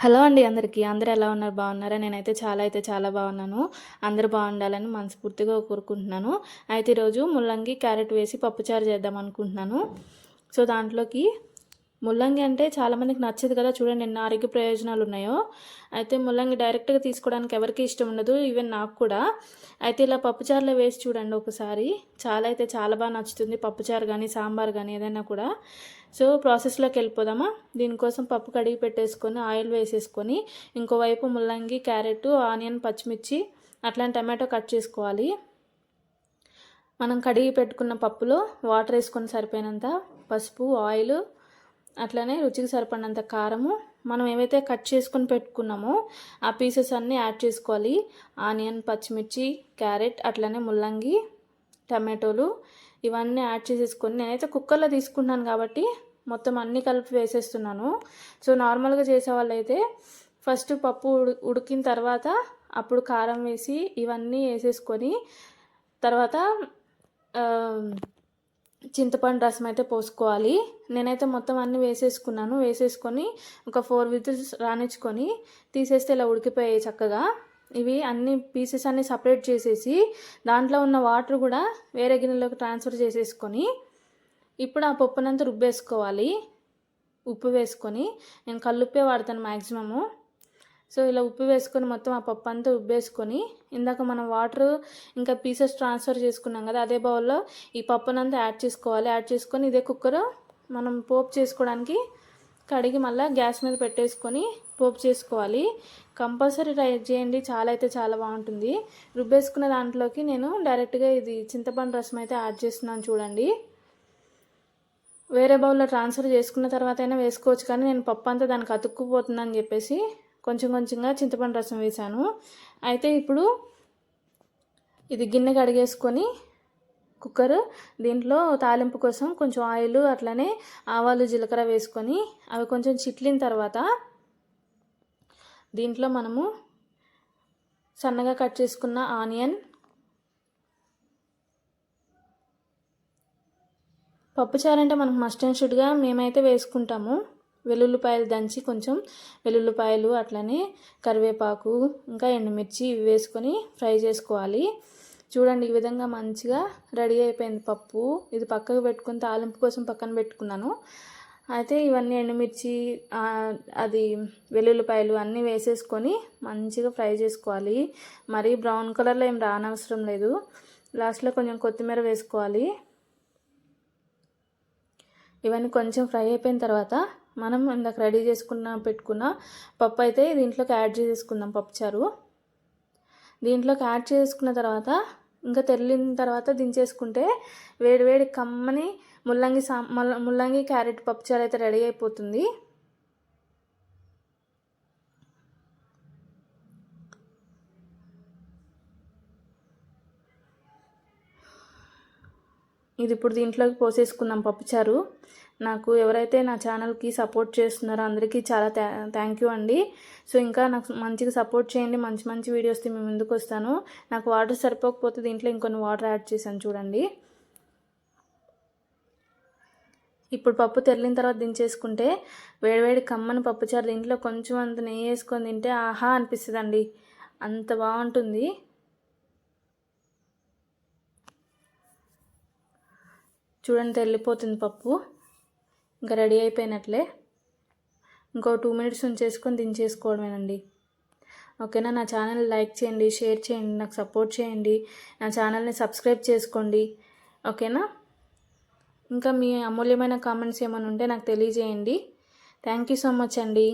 Hello అండి అందరికీ. అందరూ ఎలా ఉన్నారు? బాగున్నారా? నేనైతే చాలా బాగున్నాను. అందరూ బాగుండాలని మనస్ఫూర్తిగా కోరుకుంటున్నాను. అయితే ఈరోజు ముల్లంగి, క్యారెట్ వేసి పప్పుచారు చేద్దాం అనుకుంటున్నాను. సో దాంట్లోకి ముల్లంగి అంటే చాలామందికి నచ్చదు కదా. చూడండి ఎన్ని ఆరోగ్య ప్రయోజనాలు ఉన్నాయో. అయితే ముల్లంగి డైరెక్ట్గా తీసుకోవడానికి ఎవరికి ఇష్టం ఉండదు, ఈవెన్ నాకు కూడా. అయితే ఇలా పప్పుచారులో వేసి చూడండి ఒకసారి. చాలా బాగా నచ్చుతుంది పప్పుచారు కానీ సాంబార్ కానీ ఏదైనా కూడా. సో ప్రాసెస్లోకి వెళ్ళిపోదామా. దీనికోసం పప్పు కడిగి పెట్టేసుకొని ఆయిల్ వేసేసుకొని ఇంకోవైపు ముల్లంగి, క్యారెట్, ఆనియన్, పచ్చిమిర్చి అట్లాంటి టమాటో కట్ చేసుకోవాలి. మనం కడిగి పెట్టుకున్న పప్పులో వాటర్ వేసుకొని సరిపోయినంత పసుపు, ఆయిల్, అట్లనే రుచికి సరిపడినంత కారము, మనం ఏవైతే కట్ చేసుకొని పెట్టుకున్నామో ఆ పీసెస్ అన్నీ యాడ్ చేసుకోవాలి. ఆనియన్, పచ్చిమిర్చి, క్యారెట్, అట్లనే ముల్లంగి, టమాటోలు ఇవన్నీ యాడ్ చేసేసుకొని నేనైతే కుక్కర్లో తీసుకుంటున్నాను కాబట్టి మొత్తం అన్నీ కలిపి వేసేస్తున్నాను. సో నార్మల్గా చేసే వాళ్ళైతే ఫస్ట్ పప్పు ఉడికిన తర్వాత అప్పుడు కారం వేసి ఇవన్నీ వేసేసుకొని తర్వాత చింతపండు రసం అయితే పోసుకోవాలి. నేనైతే మొత్తం అన్నీ వేసేసుకొని ఒక 4 విజిల్స్ రానిచ్చుకొని తీసేస్తే ఇలా ఉడికిపోయాయి చక్కగా. ఇవి అన్ని పీసెస్ అన్నీ సపరేట్ చేసేసి దాంట్లో ఉన్న వాటర్ కూడా వేరే గిన్నెలోకి ట్రాన్స్ఫర్ చేసేసుకొని ఇప్పుడు ఆ పప్పునంతా రుబ్బేసుకోవాలి. ఉప్పు వేసుకొని, నేను కల్లుప్పే వాడతాను మ్యాక్సిమము. సో ఇలా ఉప్పు వేసుకొని మొత్తం ఆ పప్పు అంతా ఉబ్బేసుకొని ఇందాక మనం వాటర్ ఇంకా పీసెస్ ట్రాన్స్ఫర్ చేసుకున్నాం కదా, అదే బౌల్లో ఈ పప్పునంతా యాడ్ చేసుకోవాలి. యాడ్ చేసుకొని ఇదే కుక్కర్ మనం పోపు చేసుకోవడానికి కడిగి మళ్ళీ గ్యాస్ మీద పెట్టేసుకొని పోపు చేసుకోవాలి. కంపల్సరీ ట్రై చేయండి, చాలా బాగుంటుంది. రుబ్బేసుకున్న దాంట్లోకి నేను డైరెక్ట్గా ఇది చింతపండు రసం అయితే యాడ్ చేస్తున్నాను చూడండి. వేరే బౌల్లో ట్రాన్స్ఫర్ చేసుకున్న తర్వాత అయినా వేసుకోవచ్చు, కానీ నేను పప్పు అంతా దానికి అతుక్కుపోతుందని చెప్పేసి కొంచెంగా చింతపండు రసం వేసాను. అయితే ఇప్పుడు ఇది గిన్నె కడిగేసుకొని కుక్కర్, దీంట్లో తాలింపు కోసం కొంచెం ఆయిల్, అట్లనే ఆవాలు, జీలకర్ర వేసుకొని అవి కొంచెం చిట్లిన తర్వాత దీంట్లో మనము సన్నగా కట్ చేసుకున్న ఆనియన్, పప్పుచారు అంటే మనకు మస్ట్ అండ్ షుడ్గా మేమైతే వేసుకుంటాము వెల్లుల్లిపాయలు దంచి, కొంచెం వెల్లుల్లిపాయలు, అట్లనే కరివేపాకు, ఇంకా ఎండుమిర్చి ఇవి వేసుకొని ఫ్రై చేసుకోవాలి. చూడండి ఈ విధంగా మంచిగా రెడీ అయిపోయింది పప్పు. ఇది పక్కకు పెట్టుకుని తాలింపు కోసం పక్కన పెట్టుకున్నాను. అయితే ఇవన్నీ ఎండుమిర్చి, అది వెల్లుల్లిపాయలు అన్నీ వేసేసుకొని మంచిగా ఫ్రై చేసుకోవాలి. మరీ బ్రౌన్ కలర్లో ఏం రానవసరం లేదు. లాస్ట్లో కొంచెం కొత్తిమీర వేసుకోవాలి. ఇవన్నీ కొంచెం ఫ్రై అయిపోయిన తర్వాత మనం ఇందాక రెడీ పెట్టుకున్న పప్పు అయితే దీంట్లోకి యాడ్ చేసేసుకుందాం. పప్పుచారు దీంట్లోకి యాడ్ చేసుకున్న తర్వాత ఇంకా తెల్లిన తర్వాత దించేసుకుంటే వేడి కమ్మని ముల్లంగి క్యారెట్ పప్పుచారు అయితే రెడీ అయిపోతుంది. ఇది ఇప్పుడు దీంట్లోకి పోసేసుకుందాం పప్పుచారు. నాకు ఎవరైతే నా ఛానల్కి సపోర్ట్ చేస్తున్నారో అందరికీ చాలా థ్యాంక్ యూ అండి. సో ఇంకా నాకు మంచిగా సపోర్ట్ చేయండి, మంచి వీడియోస్తో మేము ముందుకు వస్తాను. నాకు వాటర్ సరిపోకపోతే దీంట్లో ఇంకొన్ని వాటర్ యాడ్ చేశాను చూడండి. ఇప్పుడు పప్పు తెరిలిన తర్వాత దించేసుకుంటే వేడివేడి కమ్మని పప్పుచారు, దీంట్లో కొంచెం అంత నెయ్యి వేసుకొని తింటే ఆహా అనిపిస్తుందండి, అంత బాగుంటుంది. చూడండి తెల్లిపోతుంది పప్పు, ఇంకా రెడీ అయిపోయినట్లే. ఇంకో 2 మినిట్స్ ఉంచేసుకొని దించేసుకోవడమేనండి. ఓకేనా. నా ఛానల్ లైక్ చేయండి, షేర్ చేయండి, నాకు సపోర్ట్ చేయండి, నా ఛానల్ని సబ్స్క్రైబ్ చేసుకోండి. ఓకేనా. ఇంకా మీ అమూల్యమైన కామెంట్స్ ఏమైనా ఉంటే నాకు తెలియజేయండి. థ్యాంక్ యూ సో మచ్ అండి.